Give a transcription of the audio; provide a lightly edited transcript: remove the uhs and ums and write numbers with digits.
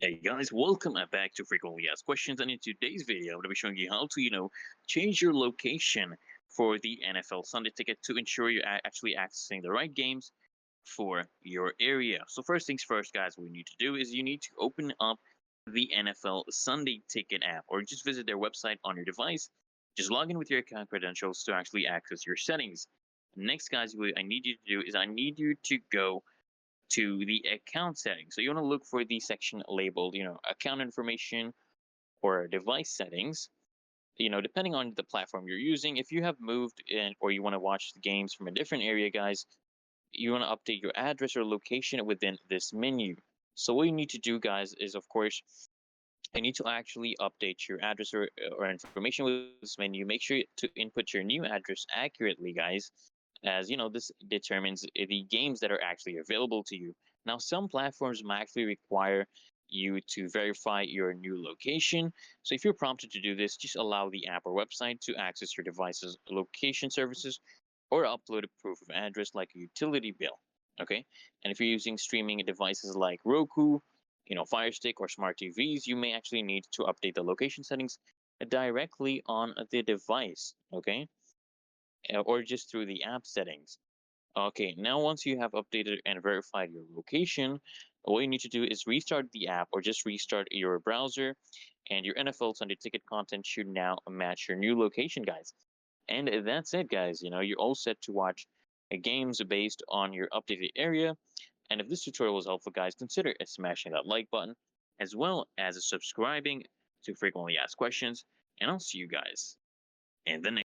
Hey guys, welcome back to Frequently Asked Questions. And in today's video, I'm going to be showing you how to, change your location for the NFL Sunday Ticket to ensure you're actually accessing the right games for your area. So first things first, guys, what you need to do is you need to open up the NFL Sunday Ticket app, or just visit their website on your device. Just log in with your account credentials to actually access your settings. Next, guys, what I need you to do is I need you to go to the account settings. So you want to look for the section labeled, account information or device settings. Depending on the platform you're using, if you have moved in or you want to watch the games from a different area, guys, you want to update your address or location within this menu. So what you need to do, guys, is of course you need to actually update your address or information with this menu. Make sure to input your new address accurately, guys, as this determines the games that are actually available to you. Now, some platforms might actually require you to verify your new location. So if you're prompted to do this, just allow the app or website to access your device's location services or upload a proof of address like a utility bill. Okay. And if you're using streaming devices like Roku, Fire Stick or smart TVs, you may actually need to update the location settings directly on the device. Okay. Or just through the app settings. Okay, now once you have updated and verified your location, what you need to do is restart the app or just restart your browser, and your NFL Sunday Ticket content should now match your new location, guys. And that's it, guys. You're all set to watch games based on your updated area. And if this tutorial was helpful, guys, consider smashing that like button as well as subscribing to Frequently Asked Questions. And I'll see you guys in the next